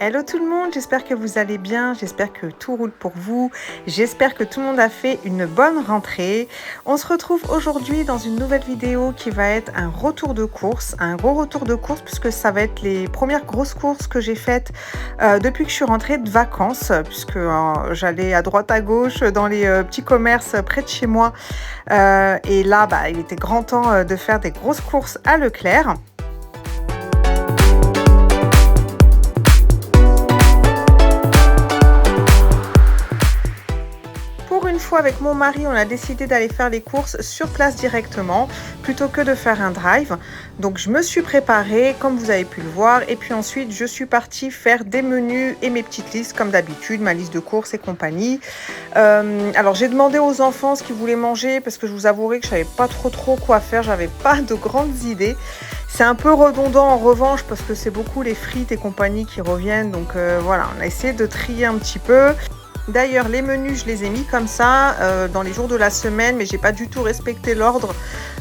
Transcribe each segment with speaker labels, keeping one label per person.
Speaker 1: Hello tout le monde, j'espère que vous allez bien, j'espère que tout roule pour vous, j'espère que tout le monde a fait une bonne rentrée. On se retrouve aujourd'hui dans une nouvelle vidéo qui va être un retour de course, un gros retour de course puisque ça va être les premières grosses courses que j'ai faites depuis que je suis rentrée de vacances, puisque j'allais à droite à gauche dans les petits commerces près de chez moi et là il était grand temps de faire des grosses courses à Leclerc. Une fois avec mon mari, on a décidé d'aller faire les courses sur place directement plutôt que de faire un drive. Donc je me suis préparée comme vous avez pu le voir et puis ensuite je suis partie faire des menus et mes petites listes comme d'habitude, ma liste de courses et compagnie. Alors j'ai demandé aux enfants ce qu'ils voulaient manger parce que je vous avouerai que je savais pas trop quoi faire, j'avais pas de grandes idées. C'est un peu redondant en revanche parce que c'est beaucoup les frites et compagnie qui reviennent, donc voilà, on a essayé de trier un petit peu. D'ailleurs, les menus, je les ai mis comme ça dans les jours de la semaine, mais j'ai pas du tout respecté l'ordre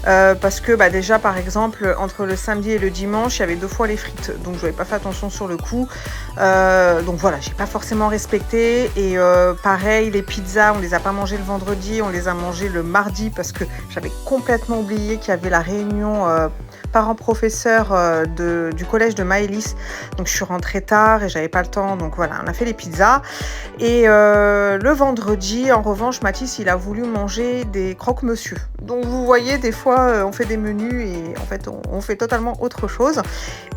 Speaker 1: parce que déjà, par exemple, entre le samedi et le dimanche, il y avait 2 fois les frites, donc je n'avais pas fait attention sur le coup. Donc voilà, j'ai pas forcément respecté. Et pareil, les pizzas, on les a pas mangées le vendredi, on les a mangées le mardi parce que j'avais complètement oublié qu'il y avait la réunion parents-professeurs du collège de Maëlys. Donc je suis rentrée tard et j'avais pas le temps, donc voilà, on a fait les pizzas. Et le vendredi, en revanche, Mathis, il a voulu manger des croque-monsieur. Donc vous voyez, des fois, on fait des menus et en fait, on fait totalement autre chose.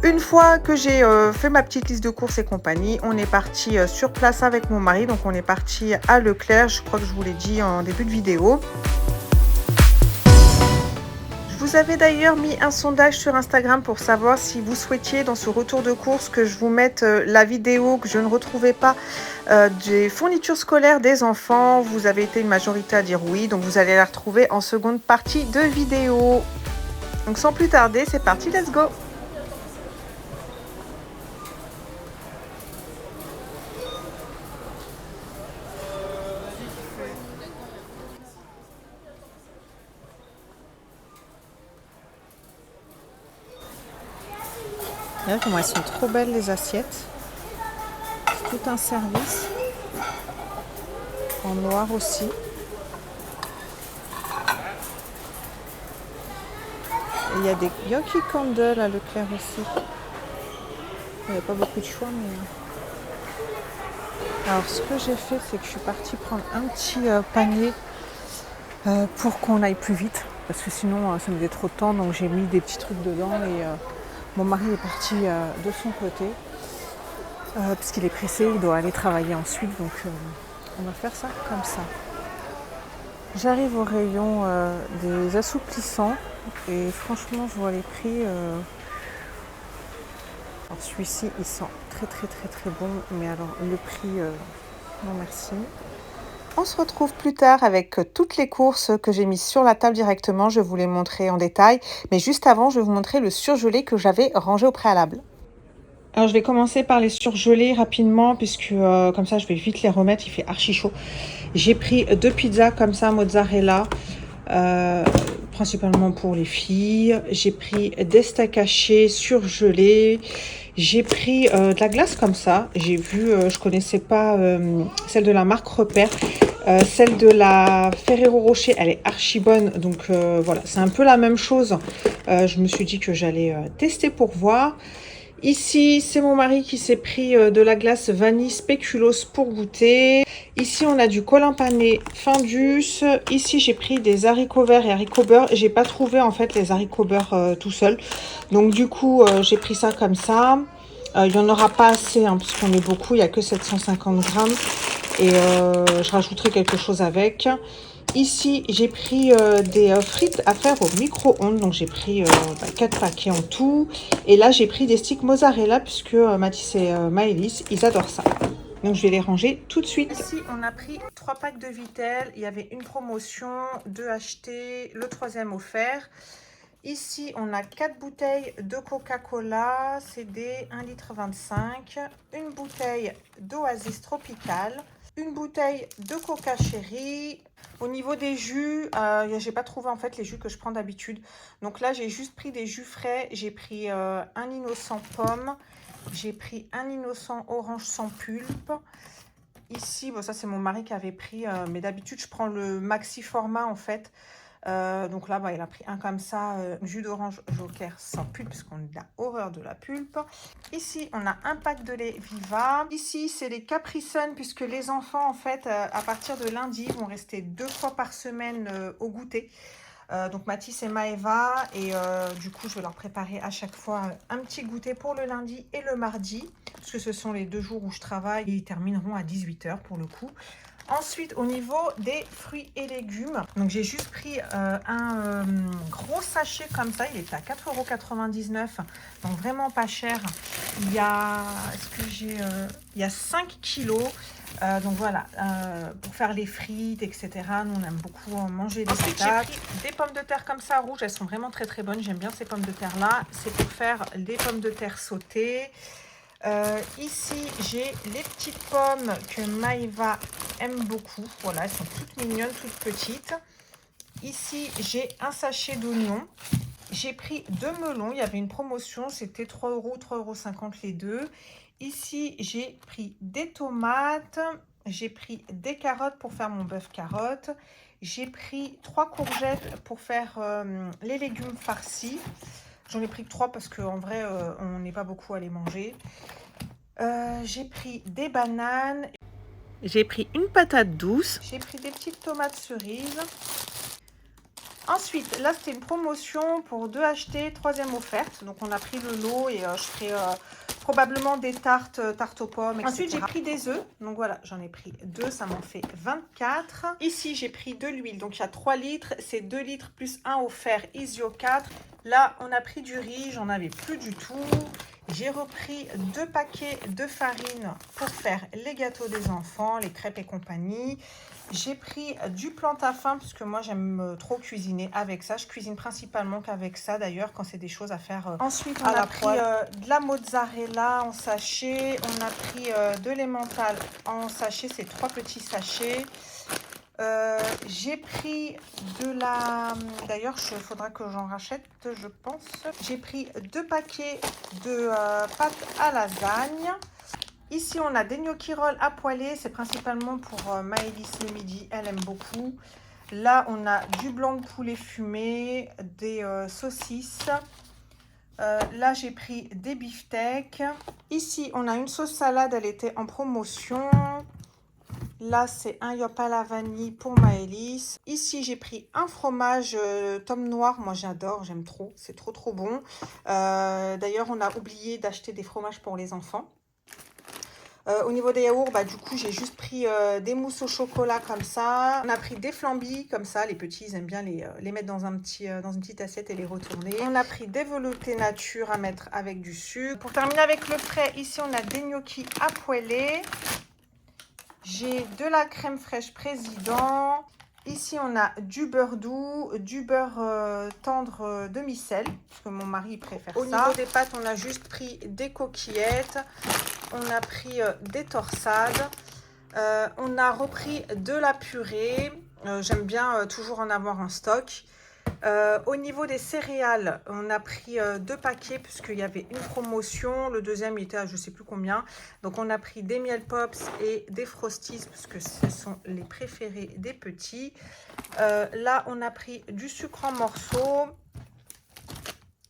Speaker 1: Une fois que j'ai fait ma petite liste de courses et compagnie, on est parti sur place avec mon mari. Donc on est parti à Leclerc, je crois que je vous l'ai dit en début de vidéo. Je vous avais d'ailleurs mis un sondage sur Instagram pour savoir si vous souhaitiez dans ce retour de course que je vous mette la vidéo que je ne retrouvais pas des fournitures scolaires des enfants. Vous avez été une majorité à dire oui, donc vous allez la retrouver en seconde partie de vidéo. Donc sans plus tarder, c'est parti, let's go! Regardez comment elles sont trop belles les assiettes. C'est tout un service. En noir aussi. Et il y a des Yoki Candle à Leclerc aussi. Il n'y a pas beaucoup de choix, mais... Alors ce que j'ai fait, c'est que je suis partie prendre un petit panier pour qu'on aille plus vite. Parce que sinon, ça me faisait trop de temps. Donc j'ai mis des petits trucs dedans et mon mari est parti de son côté. Parce qu'il est pressé, il doit aller travailler ensuite. Donc on va faire ça comme ça. J'arrive au rayon des assouplissants. Et franchement, je vois les prix. Alors celui-ci, il sent très bon. Mais alors le prix, non merci. On se retrouve plus tard avec toutes les courses que j'ai mises sur la table directement. Je vais vous les montrer en détail. Mais juste avant, je vais vous montrer le surgelé que j'avais rangé au préalable. Alors je vais commencer par les surgeler rapidement puisque comme ça je vais vite les remettre, il fait archi chaud. J'ai pris 2 pizzas comme ça, mozzarella, principalement pour les filles. J'ai pris des steaks hachés surgelés. J'ai pris de la glace comme ça. J'ai vu, je connaissais pas celle de la marque Repère. Celle de la Ferrero Rocher, elle est archi bonne. Donc voilà, c'est un peu la même chose. Je me suis dit que j'allais tester pour voir. Ici, c'est mon mari qui s'est pris de la glace vanille spéculoos pour goûter. Ici, on a du colin pané Findus. Ici, j'ai pris des haricots verts et haricots beurre. J'ai pas trouvé en fait les haricots beurre tout seul. Donc du coup, j'ai pris ça comme ça. Il n'y en aura pas assez hein, puisqu'on est beaucoup. Il n'y a que 750 grammes. Et je rajouterai quelque chose avec. Ici, j'ai pris des frites à faire au micro-ondes. Donc, j'ai pris 4 paquets en tout. Et là, j'ai pris des sticks mozzarella puisque Mathis et Maëlys, ils adorent ça. Donc, je vais les ranger tout de suite. Ici, on a pris 3 packs de Vitel. Il y avait une promotion, 2 achetés, le 3e offert. Ici, on a 4 bouteilles de Coca-Cola. C'est des 1,25 litre. Une bouteille d'Oasis Tropical. une bouteille de Coca Cherry. Au niveau des jus, j'ai pas trouvé en fait les jus que je prends d'habitude. Donc là, j'ai juste pris des jus frais. J'ai pris un innocent pomme. J'ai pris un innocent orange sans pulpe. Ici, bon, ça c'est mon mari qui avait pris, mais d'habitude je prends le maxi format en fait. Donc là, bah, il a pris un comme ça, jus d'orange joker sans pulpe, parce qu'on a horreur de la pulpe. Ici, on a un pack de lait Viva. Ici, c'est les Capri Sun, puisque les enfants, en fait, à partir de lundi, vont rester 2 fois par semaine au goûter. Donc Mathis et Maëva, et du coup, je vais leur préparer à chaque fois un petit goûter pour le lundi et le mardi, parce que ce sont les 2 jours où je travaille, et ils termineront à 18 h pour le coup. Ensuite, au niveau des fruits et légumes, donc j'ai juste pris un gros sachet comme ça, il était à 4,99 €, donc vraiment pas cher. Il y a, il y a 5 kilos. Donc voilà, pour faire les frites, etc. Nous, on aime beaucoup manger des patates. J'ai pris des pommes de terre comme ça, rouges. Elles sont vraiment très très bonnes. J'aime bien ces pommes de terre-là. C'est pour faire des pommes de terre sautées. Ici, j'ai les petites pommes que Maëva aime beaucoup. Voilà, elles sont toutes mignonnes, toutes petites. Ici, j'ai un sachet d'oignons. J'ai pris 2 melons. Il y avait une promotion. C'était 3 €, 3,50 € les deux. Ici, j'ai pris des tomates. J'ai pris des carottes pour faire mon bœuf carotte. J'ai pris 3 courgettes pour faire les légumes farcis. J'en ai pris que 3 parce qu'en vrai, on n'est pas beaucoup à les manger. J'ai pris des bananes. J'ai pris une patate douce. J'ai pris des petites tomates cerises. Ensuite, là, c'était une promotion pour 2 achetés, 3e offerte. Donc, on a pris le lot et je ferai probablement des tartes aux pommes, etc. Ensuite, j'ai pris des œufs. Donc, voilà, j'en ai pris 2. Ça m'en fait 24. Ici, j'ai pris de l'huile. Donc, il y a 3 litres. C'est 2 litres plus 1 offert Isio 4. Là, on a pris du riz. J'en avais plus du tout. J'ai repris 2 paquets de farine pour faire les gâteaux des enfants, les crêpes et compagnie. J'ai pris du plantain-fin parce que moi j'aime trop cuisiner avec ça. Je cuisine principalement qu'avec ça d'ailleurs quand c'est des choses à faire. Ensuite on a pris de la mozzarella en sachet. On a pris de l'emmental en sachet, c'est 3 petits sachets. J'ai pris de la... D'ailleurs, il faudra que j'en rachète, je pense. J'ai pris 2 paquets de pâte à lasagne. Ici, on a des gnocchi rolls à poêler. C'est principalement pour Maëlys le midi. Elle aime beaucoup. Là, on a du blanc de poulet fumé, des saucisses. Là, j'ai pris des beefsteaks. Ici, on a une sauce salade. Elle était en promotion. Là, c'est un yop à la vanille pour Maëlys. Ici, j'ai pris un fromage tome noir. Moi, j'adore, j'aime trop. C'est trop, trop bon. D'ailleurs, on a oublié d'acheter des fromages pour les enfants. Au niveau des yaourts, bah, du coup, j'ai juste pris des mousses au chocolat comme ça. On a pris des flambis comme ça. Les petits, ils aiment bien les mettre dans une petite assiette et les retourner. On a pris des veloutés nature à mettre avec du sucre. Pour terminer avec le frais, ici, on a des gnocchis à poêler. J'ai de la crème fraîche président. Ici, on a du beurre doux, du beurre tendre demi-sel, parce que mon mari préfère ça. Au niveau des pâtes, on a juste pris des coquillettes. On a pris des torsades. On a repris de la purée. J'aime bien toujours en avoir en stock. Au niveau des céréales, on a pris 2 paquets puisqu'il y avait une promotion. Le deuxième, il était à je ne sais plus combien. Donc, on a pris des miel pops et des frosties puisque ce sont les préférés des petits. Là, on a pris du sucre en morceaux.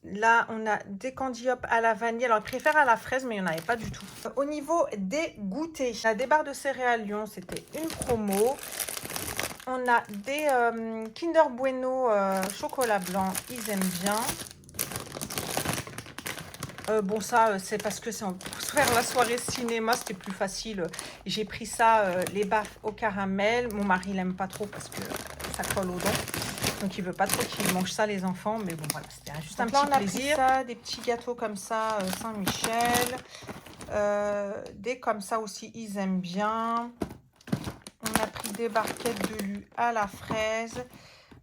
Speaker 1: Là, on a des candy hop à la vanille. Alors, je préfère à la fraise, mais il n'y en avait pas du tout. Au niveau des goûters, on a des barres de céréales Lyon. C'était une promo. On a des Kinder Bueno chocolat blanc. Ils aiment bien. Bon, ça, c'est parce que c'est pour faire la soirée cinéma, c'était plus facile. J'ai pris ça, les baffes au caramel. Mon mari, il n'aime pas trop parce que ça colle aux dents. Donc, il veut pas trop qu'ils mangent ça, les enfants. Mais bon, voilà, c'était juste un petit plaisir. On a pris ça, des petits gâteaux comme ça, Saint-Michel. Des comme ça aussi, ils aiment bien. On a pris des barquettes de lu à la fraise.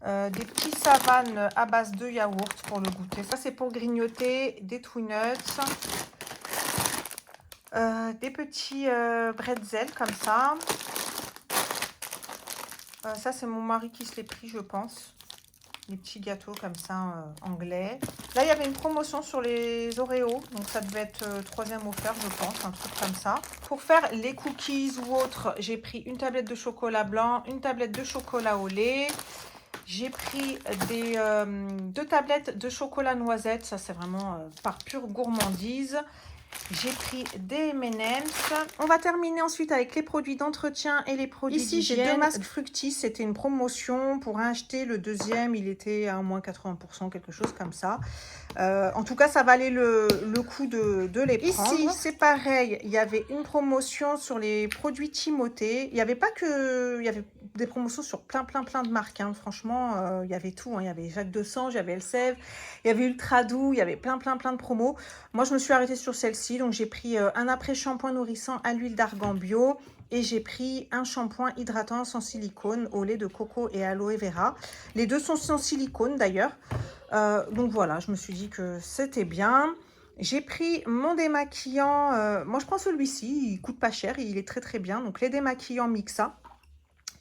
Speaker 1: Des petits savanes à base de yaourt pour le goûter. Ça, c'est pour grignoter. Des Twinuts. Des petits bretzels comme ça. Ça, c'est mon mari qui se l'est pris, je pense. Les petits gâteaux comme ça, anglais. Là, il y avait une promotion sur les Oreos. Donc, ça devait être troisième offert, je pense. Un truc comme ça. Pour faire les cookies ou autres, j'ai pris une tablette de chocolat blanc, une tablette de chocolat au lait. J'ai pris deux tablettes de chocolat noisette. Ça, c'est vraiment par pure gourmandise. J'ai pris des M&M's. On va terminer ensuite avec les produits d'entretien et les produits d'hygiène. Ici, j'ai deux masques Fructis. C'était une promotion. Pour acheter le deuxième, il était à moins 80%, quelque chose comme ça. En tout cas, ça valait le coup de les prendre. Ici, c'est pareil. Il y avait une promotion sur les produits Timothée. Il n'y avait pas que... Il y avait des promotions sur plein de marques. Hein. Franchement, il y avait tout. Hein. Il y avait Jacques 200, il y avait Elseve, il y avait Ultra Doux, il y avait plein de promos. Moi, je me suis arrêtée sur celle-ci. Donc, j'ai pris un après-shampoing nourrissant à l'huile d'argan bio. Et j'ai pris un shampoing hydratant sans silicone au lait de coco et aloe vera. Les deux sont sans silicone d'ailleurs. Donc voilà, je me suis dit que c'était bien. J'ai pris mon démaquillant. Moi, je prends celui-ci. Il coûte pas cher. Il est très bien. Donc, les démaquillants Mixa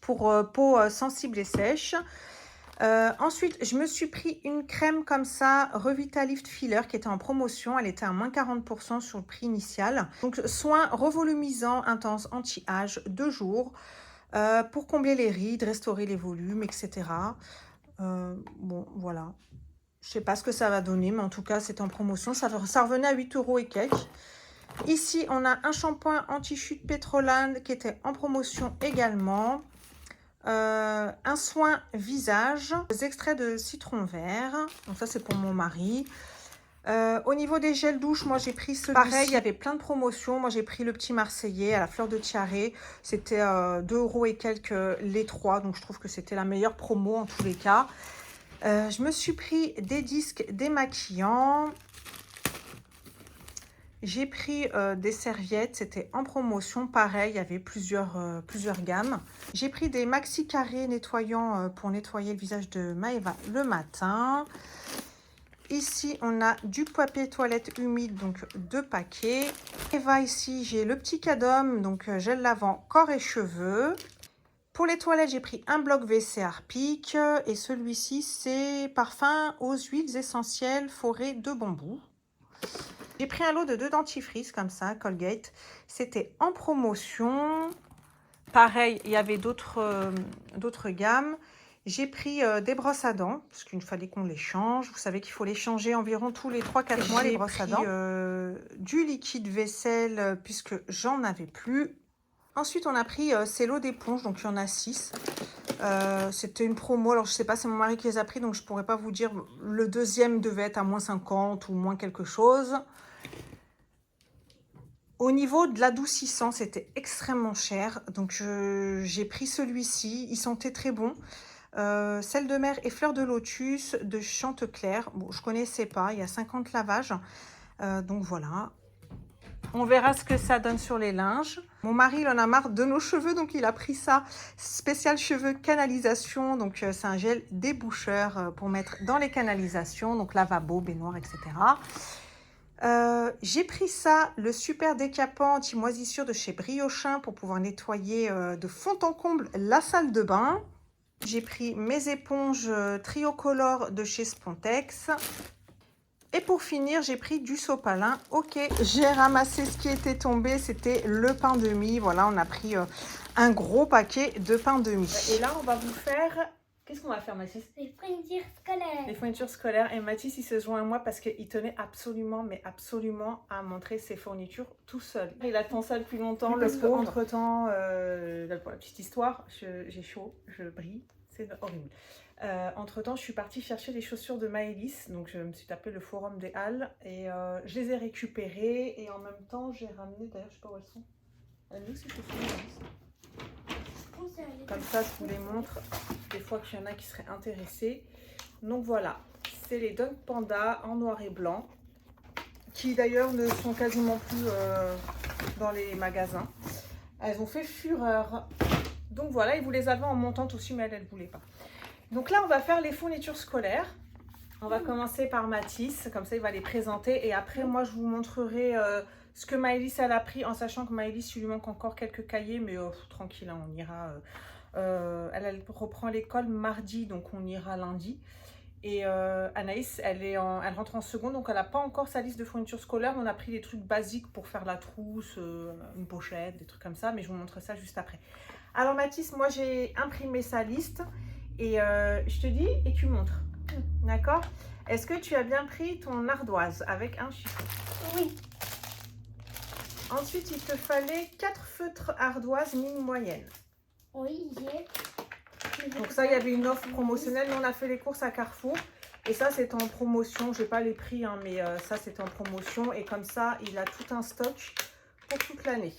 Speaker 1: pour peau sensible et sèche. Ensuite, je me suis pris une crème comme ça, Revitalift Filler, qui était en promotion. Elle était à moins 40% sur le prix initial. Donc, soin revolumisant intense anti-âge 2 jours pour combler les rides, restaurer les volumes, etc. Bon, voilà. Je ne sais pas ce que ça va donner, mais en tout cas, c'est en promotion. Ça revenait à 8 € et quelques. Ici, on a un shampoing anti-chute Petroland qui était en promotion également. Un soin visage, des extraits de citron vert. Donc ça, c'est pour mon mari. Au niveau des gels douche, moi j'ai pris celui-ci. Pareil, il y avait plein de promotions. Moi j'ai pris le petit Marseillais à la fleur de tiare. C'était 2 € et quelques les 3. Donc je trouve que c'était la meilleure promo en tous les cas. Je me suis pris des disques démaquillants. J'ai pris des serviettes, c'était en promotion, pareil, il y avait plusieurs gammes. J'ai pris des maxi carrés nettoyants pour nettoyer le visage de Maëva le matin. Ici, on a du papier toilette humide, donc 2 paquets. Maëva, ici, j'ai le petit Cadom, donc gel lavant corps et cheveux. Pour les toilettes, j'ai pris un bloc WC Harpic et celui-ci, c'est parfum aux huiles essentielles forêt de bambou. J'ai pris un lot de 2 dentifrices comme ça, Colgate. C'était en promotion. Pareil, il y avait d'autres gammes. J'ai pris des brosses à dents, parce qu'il fallait qu'on les change. Vous savez qu'il faut les changer environ tous les 3-4 mois, les brosses à dents. Du liquide vaisselle, puisque j'en avais plus. Ensuite, on a pris ces lots d'éponges, donc il y en a 6. C'était une promo, alors je sais pas, c'est mon mari qui les a pris, donc je pourrais pas vous dire. Le deuxième devait être à moins 50 ou moins quelque chose. Au niveau de l'adoucissant, c'était extrêmement cher, donc j'ai pris celui-ci. Il sentait très bon. Sel de mer et fleur de lotus de Chantecler. Bon, je connaissais pas, il y a 50 lavages. Donc voilà. On verra ce que ça donne sur les linges. Mon mari, il en a marre de nos cheveux, donc il a pris ça. Spécial cheveux canalisation. Donc c'est un gel déboucheur pour mettre dans les canalisations. Donc lavabo, baignoire, etc. J'ai pris ça, le super décapant anti-moisissure de chez Briochin pour pouvoir nettoyer de fond en comble la salle de bain. J'ai pris mes éponges Triocolor de chez Spontex. Et pour finir, j'ai pris du sopalin. Ok, j'ai ramassé ce qui était tombé, c'était le pain de mie. Voilà, on a pris un gros paquet de pain de mie. Et là, on va vous faire... Qu'est-ce qu'on va faire, Mathis?
Speaker 2: Les fournitures scolaires.
Speaker 1: Les fournitures scolaires. Et Mathis, il se joint à moi parce qu'il tenait absolument, mais absolument à montrer ses fournitures tout seul. Il attend ça depuis longtemps. Parce qu'entre-temps, pour la petite histoire, j'ai chaud, je brille. C'est horrible. Entre-temps, je suis partie chercher les chaussures de Maëlys. Donc, je me suis tapé le forum des Halles et je les ai récupérées. Et en même temps, j'ai ramené, d'ailleurs, je sais pas où elles sont. Elles sont ces chaussures, Maëlys. Comme ça, je vous les montre des fois qu'il y en a qui seraient intéressés. Donc voilà, c'est les Dunk Panda en noir et blanc, qui d'ailleurs ne sont quasiment plus dans les magasins. Elles ont fait fureur. Donc voilà, et vous les avez en montante aussi, mais elle ne voulait pas. Donc là, on va faire les fournitures scolaires. On va commencer par Mathis, comme ça il va les présenter. Et après, moi, je vous montrerai ce que Maëlys elle a pris, en sachant que Maëlys, il lui manque encore quelques cahiers. Mais tranquille, hein, on ira Elle reprend l'école mardi, donc on ira lundi. Et Anaïs, elle rentre en seconde, donc elle n'a pas encore sa liste de fournitures scolaires. On a pris des trucs basiques pour faire la trousse, une pochette, des trucs comme ça, mais je vous montre ça juste après. Alors Mathis, moi j'ai imprimé sa liste et je te dis et tu montres. D'accord? Est-ce que tu as bien pris ton ardoise avec un chiffon?
Speaker 2: Oui.
Speaker 1: Ensuite, il te fallait 4 feutres ardoise mine-moyenne.
Speaker 2: Oui, j'ai.
Speaker 1: Donc ça, il y avait une offre promotionnelle. Nous, on a fait les courses à Carrefour. Et ça, c'est en promotion. Je n'ai pas les prix, hein, mais ça, c'est en promotion. Et comme ça, il a tout un stock pour toute l'année.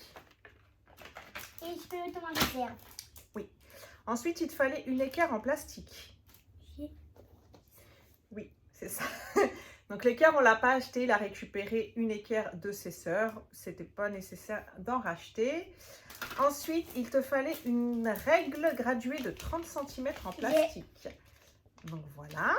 Speaker 2: Et je peux le mettre en réserve.
Speaker 1: Oui. Ensuite, il te fallait une équerre en plastique. Oui, c'est ça. Donc l'équerre, on ne l'a pas acheté. Il a récupéré une équerre de ses sœurs. C'était pas nécessaire d'en racheter. Ensuite, il te fallait une règle graduée de 30 cm en plastique. Donc voilà.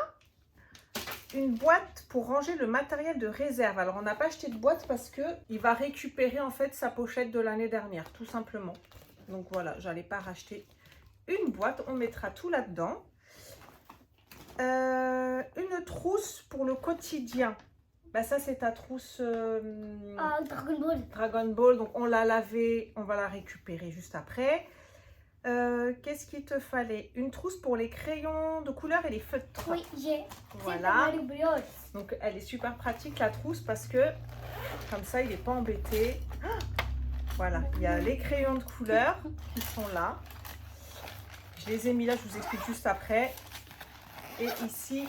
Speaker 1: Une boîte pour ranger le matériel de réserve. Alors, on n'a pas acheté de boîte parce qu'il va récupérer en fait sa pochette de l'année dernière, tout simplement. Donc voilà, j'allais pas racheter une boîte. On mettra tout là-dedans. Une trousse pour le quotidien. Bah ça, c'est ta trousse
Speaker 2: Dragon Ball.
Speaker 1: Dragon Ball. Donc, on l'a lavée. On va la récupérer juste après. Qu'est-ce qu'il te fallait? Une trousse pour les crayons de couleur et les feutres.
Speaker 2: Oui, j'ai.
Speaker 1: Voilà. Donc, elle est super pratique, la trousse, parce que comme ça, il n'est pas embêté. Voilà, il y a les crayons de couleur qui sont là. Je les ai mis là, je vous explique juste après. Et ici,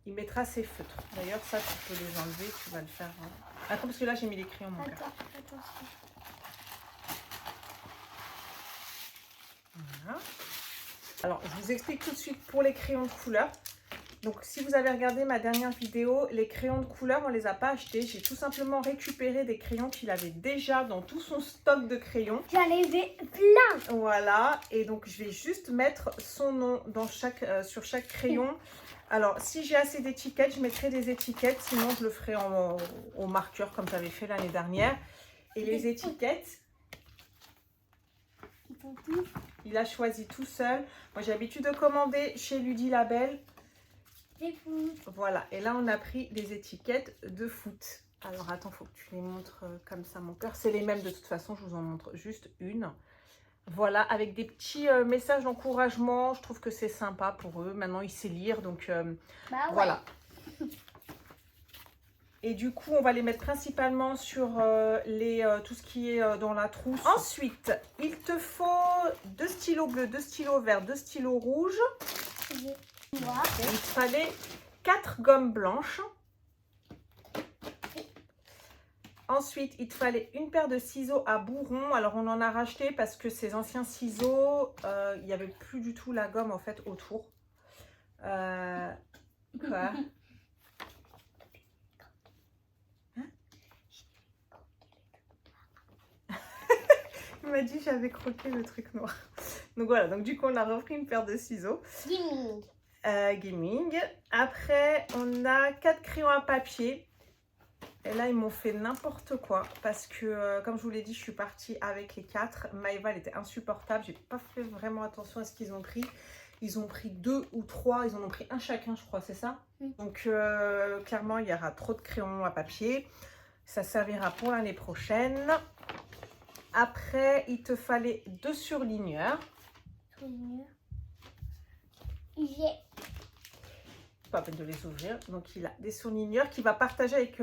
Speaker 1: il mettra ses feutres. D'ailleurs, ça, tu peux les enlever, tu vas le faire. Hein. Attends, parce que là, j'ai mis les crayons, mon cœur.
Speaker 2: Attends.
Speaker 1: Voilà. Alors, je vous explique tout de suite pour les crayons de couleur. Donc, si vous avez regardé ma dernière vidéo, les crayons de couleur, on ne les a pas achetés. J'ai tout simplement récupéré des crayons qu'il avait déjà dans tout son stock de crayons.
Speaker 2: J'en avais plein.
Speaker 1: Voilà. Et donc, je vais juste mettre son nom dans sur chaque crayon. Alors, si j'ai assez d'étiquettes, je mettrai des étiquettes. Sinon, je le ferai au marqueur comme j'avais fait l'année dernière. Et les étiquettes, il a choisi tout seul. Moi, j'ai l'habitude de commander chez Ludi Label. Voilà. Et là, on a pris des étiquettes de foot. Alors, attends, il faut que tu les montres comme ça, mon cœur. C'est les mêmes de toute façon. Je vous en montre juste une. Voilà, avec des petits messages d'encouragement. Je trouve que c'est sympa pour eux. Maintenant, il sait lire. Donc,
Speaker 2: Ouais.
Speaker 1: voilà. Et du coup, on va les mettre principalement sur tout ce qui est dans la trousse. Ensuite, il te faut 2 stylos bleus, 2 stylos verts, 2 stylos rouges. Il te fallait 4 gommes blanches. Ensuite, il te fallait une paire de ciseaux à bourron. Alors, on en a racheté parce que ces anciens ciseaux, il n'y avait plus du tout la gomme en fait autour. Quoi? Il m'a dit que j'avais croqué le truc noir. Donc voilà, donc du coup on a repris une paire de ciseaux.
Speaker 2: Gaming.
Speaker 1: Gaming. Après on a 4 crayons à papier. Et là ils m'ont fait n'importe quoi. Parce que comme je vous l'ai dit, je suis partie avec les 4. Maëva elle était insupportable. J'ai pas fait vraiment attention à ce qu'ils ont pris. Ils ont pris 2 ou 3. Ils en ont pris un chacun je crois, c'est ça?
Speaker 2: Oui.
Speaker 1: Donc clairement il y aura trop de crayons à papier. Ça servira pour l'année prochaine. Après, il te fallait 2 surligneurs.
Speaker 2: J'ai.
Speaker 1: Pas la peine de les ouvrir. Donc, il a des surligneurs qu'il va partager avec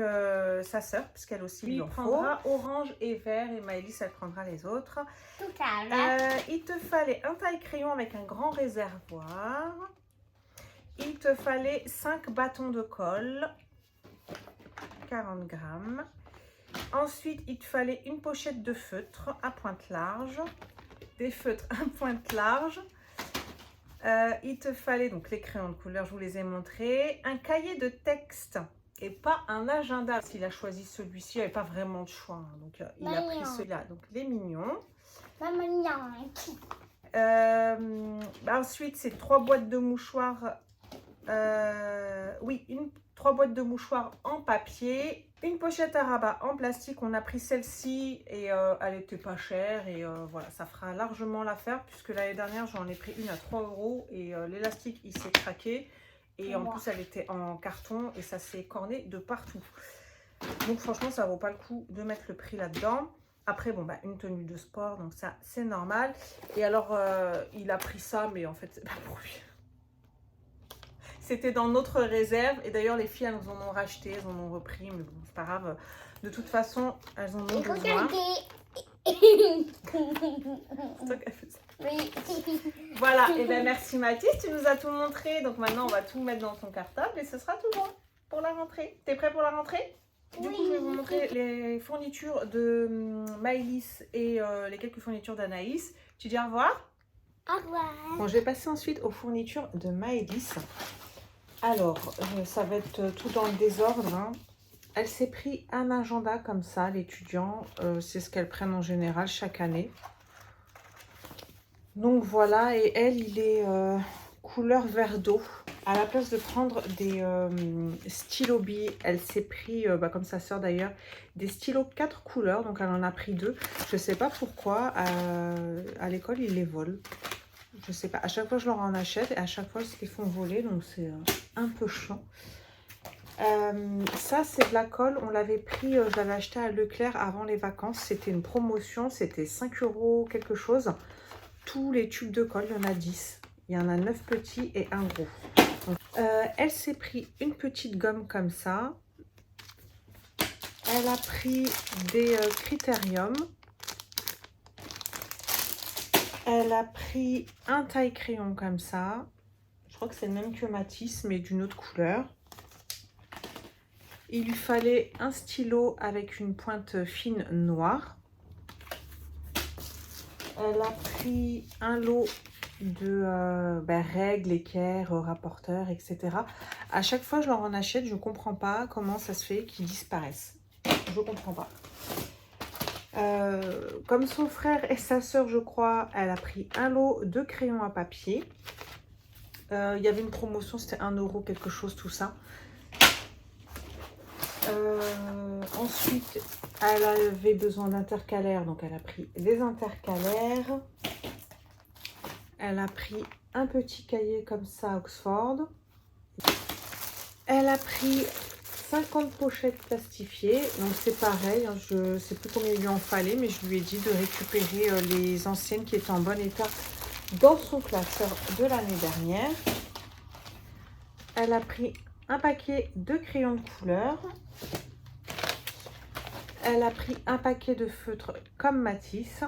Speaker 1: sa sœur, puisqu'elle aussi il en prendra orange et vert. Et Maëlys, elle prendra les autres.
Speaker 2: Tout à l'heure.
Speaker 1: Il te fallait un taille-crayon avec un grand réservoir. Il te fallait 5 bâtons de colle. 40 grammes. Ensuite, il te fallait une pochette de feutres à pointe large, des feutres à pointe large. Il te fallait donc les crayons de couleur, je vous les ai montrés, un cahier de texte et pas un agenda. S'il a choisi celui-ci, il n'y avait pas vraiment de choix. Hein, donc, il a pris celui-là. Donc, les mignons. Ensuite, c'est 3 boîtes de mouchoirs oui, 3 boîtes de mouchoirs en papier, une pochette à rabat en plastique. On a pris celle-ci et elle était pas chère et voilà, ça fera largement l'affaire puisque l'année dernière j'en ai pris une à 3 € et l'élastique il s'est craqué et en plus elle était en carton et ça s'est corné de partout. Donc franchement ça vaut pas le coup de mettre le prix là-dedans. Après bon bah une tenue de sport donc ça c'est normal. Et alors il a pris ça mais en fait c'est pas pour lui. C'était dans notre réserve et d'ailleurs les filles elles en ont racheté, elles en ont repris, mais bon c'est pas grave. De toute façon elles en ont besoin. C'est toi qui as fait ça.
Speaker 2: Oui.
Speaker 1: Voilà, et bien merci Mathis, tu nous as tout montré. Donc maintenant on va tout mettre dans ton cartable et ce sera tout bon pour la rentrée. T'es prêt pour la rentrée? Du coup je vais vous montrer les fournitures de Maëlys et les quelques fournitures d'Anaïs. Tu dis au revoir?
Speaker 2: Au revoir.
Speaker 1: Bon, je vais passer ensuite aux fournitures de Maëlys. Alors, ça va être tout dans le désordre. Hein. Elle s'est pris un agenda comme ça, l'étudiant. C'est ce qu'elles prennent en général chaque année. Donc voilà, et elle, il est couleur vert d'eau. À la place de prendre des stylos billes, elle s'est pris, comme sa sœur d'ailleurs, des stylos 4 couleurs. Donc elle en a pris 2. Je ne sais pas pourquoi, à l'école, ils les volent. Je sais pas, à chaque fois je leur en achète et à chaque fois ils se les font voler, donc c'est un peu chiant. Ça c'est de la colle, on l'avait pris, je l'avais acheté à Leclerc avant les vacances, c'était une promotion, c'était 5 € quelque chose. Tous les tubes de colle, il y en a 10, il y en a 9 petits et un gros. Donc, elle s'est pris une petite gomme comme ça, elle a pris des critériums. Elle a pris un taille-crayon comme ça. Je crois que c'est le même que Mathis, mais d'une autre couleur. Il lui fallait un stylo avec une pointe fine noire. Elle a pris un lot de règles, équerres, rapporteurs, etc. À chaque fois, je leur en achète. Je ne comprends pas comment ça se fait qu'ils disparaissent. Je ne comprends pas. Comme son frère et sa soeur, je crois, elle a pris un lot de crayons à papier. Il y avait une promotion, c'était 1 € quelque chose, tout ça. Ensuite, elle avait besoin d'intercalaires, donc elle a pris des intercalaires. Elle a pris un petit cahier comme ça, Oxford. Elle a pris 50 pochettes plastifiées, donc c'est pareil, hein, je ne sais plus combien il lui en fallait, mais je lui ai dit de récupérer les anciennes qui étaient en bon état dans son classeur de l'année dernière. Elle a pris un paquet de crayons de couleur. Elle a pris un paquet de feutres comme Matisse.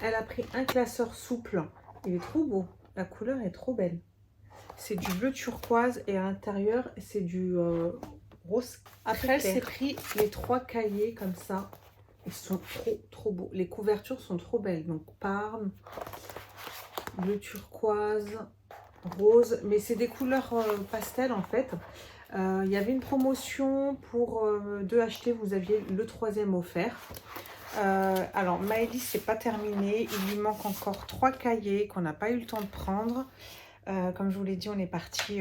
Speaker 1: Elle a pris un classeur souple. Il est trop beau, la couleur est trop belle. C'est du bleu turquoise et à l'intérieur c'est du rose. Après elle s'est pris les 3 cahiers comme ça. Ils sont trop beaux. Les couvertures sont trop belles. Donc parme, bleu turquoise, rose. Mais c'est des couleurs pastel en fait. Il y avait une promotion pour 2 achetés. Vous aviez le 3e offert. Alors Maëlys c'est pas terminé. Il lui manque encore 3 cahiers qu'on n'a pas eu le temps de prendre. Comme je vous l'ai dit, on est parti,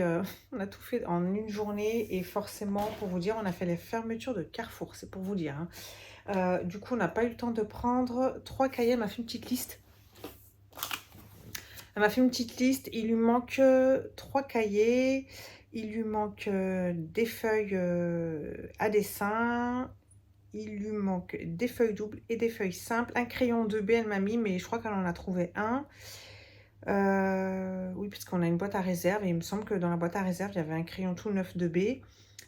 Speaker 1: on a tout fait en une journée et forcément, pour vous dire, on a fait les fermetures de Carrefour, c'est pour vous dire. Hein. Du coup, on n'a pas eu le temps de prendre 3 cahiers, elle m'a fait une petite liste. Elle m'a fait une petite liste, il lui manque 3 cahiers, il lui manque des feuilles à dessin, il lui manque des feuilles doubles et des feuilles simples, un crayon 2B, elle m'a mis, mais je crois qu'elle en a trouvé un. Oui, puisqu'on a une boîte à réserve et il me semble que dans la boîte à réserve, il y avait un crayon tout neuf 2B.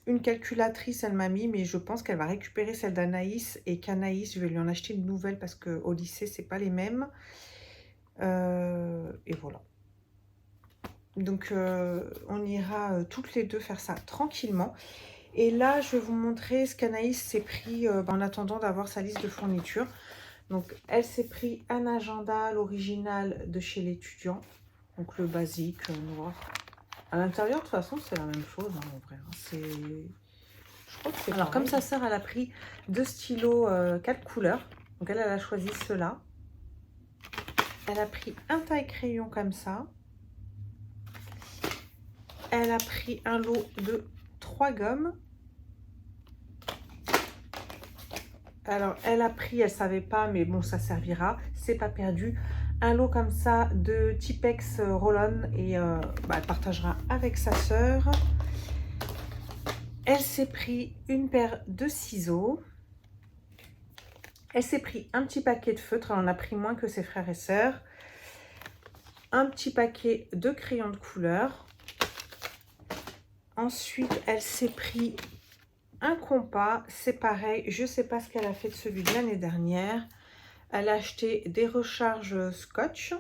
Speaker 1: Une calculatrice, elle m'a mis, mais je pense qu'elle va récupérer celle d'Anaïs et qu'Anaïs, je vais lui en acheter une nouvelle parce qu'au lycée, c'est pas les mêmes. Et voilà. Donc, on ira toutes les deux faire ça tranquillement. Et là, je vais vous montrer ce qu'Anaïs s'est pris en attendant d'avoir sa liste de fournitures. Donc, elle s'est pris un agenda, l'original de chez l'étudiant. Donc, le basique, noir. À l'intérieur, de toute façon, c'est la même chose, hein, en vrai. Je crois que c'est alors, comme sa sœur, elle a pris 2 stylos 4 couleurs. Donc, elle a choisi ceux-là. Elle a pris un taille-crayon comme ça. elle a pris un lot de 3 gommes. Alors, elle a pris, elle savait pas, mais bon, ça servira, c'est pas perdu. Un lot comme ça de Tipex Roll-On et elle partagera avec sa sœur. Elle s'est pris une paire de ciseaux. Elle s'est pris un petit paquet de feutres, elle en a pris moins que ses frères et sœurs. Un petit paquet de crayons de couleur. Ensuite, elle s'est pris un compas, c'est pareil, je ne sais pas ce qu'elle a fait de celui de l'année dernière. Elle a acheté des recharges scotch.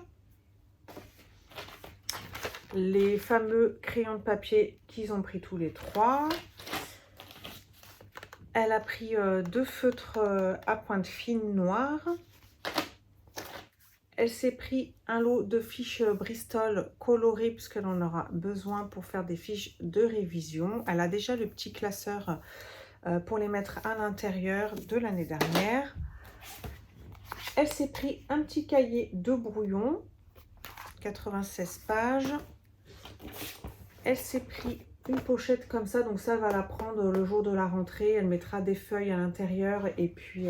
Speaker 1: Les fameux crayons de papier qu'ils ont pris tous les 3. Elle a pris 2 feutres à pointe fine noire. Elle s'est pris un lot de fiches Bristol colorées puisqu'elle en aura besoin pour faire des fiches de révision. Elle a déjà le petit classeur pour les mettre à l'intérieur de l'année dernière. Elle s'est pris un petit cahier de brouillon, 96 pages. Elle s'est pris une pochette comme ça, donc ça, elle va la prendre le jour de la rentrée. Elle mettra des feuilles à l'intérieur et puis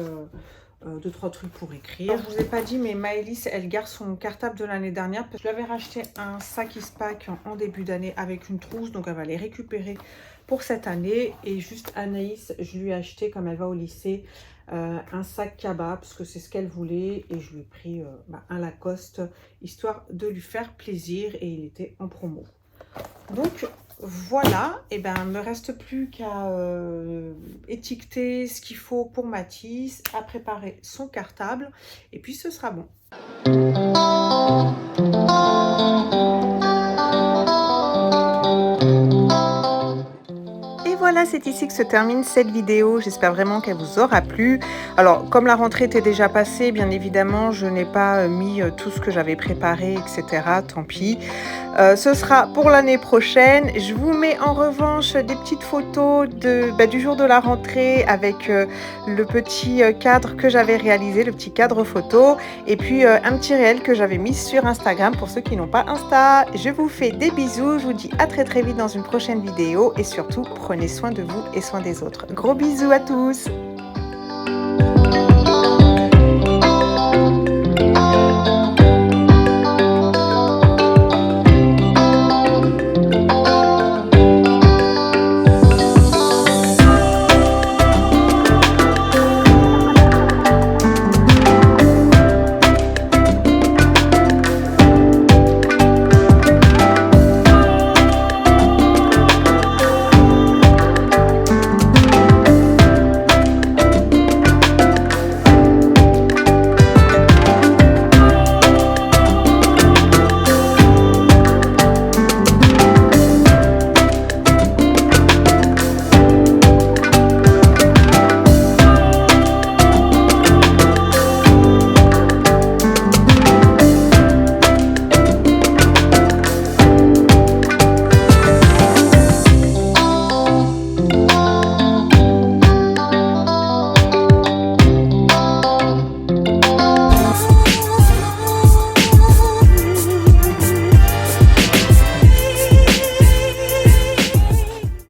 Speaker 1: 2-3 trucs pour écrire. Alors, je vous ai pas dit, mais Maëlys, elle garde son cartable de l'année dernière. Je lui avais racheté un sac Eastpak en début d'année avec une trousse, donc elle va les récupérer pour cette année. Et juste Anaïs, je lui ai acheté, comme elle va au lycée, un sac Kaba, parce que c'est ce qu'elle voulait. Et je lui ai pris un Lacoste, histoire de lui faire plaisir. Et il était en promo. Donc voilà, et ben il ne me reste plus qu'à étiqueter ce qu'il faut pour Mathis, à préparer son cartable, et puis ce sera bon. Voilà, c'est ici que se termine cette vidéo. J'espère vraiment qu'elle vous aura plu. Alors, comme la rentrée était déjà passée, bien évidemment, je n'ai pas mis tout ce que j'avais préparé, etc. Tant pis. Ce sera pour l'année prochaine. Je vous mets en revanche des petites photos du jour de la rentrée avec le petit cadre que j'avais réalisé, le petit cadre photo. Et puis un petit réel que j'avais mis sur Instagram pour ceux qui n'ont pas Insta. Je vous fais des bisous. Je vous dis à très très vite dans une prochaine vidéo. Et surtout, prenez soin de vous et soin des autres. Gros bisous à tous!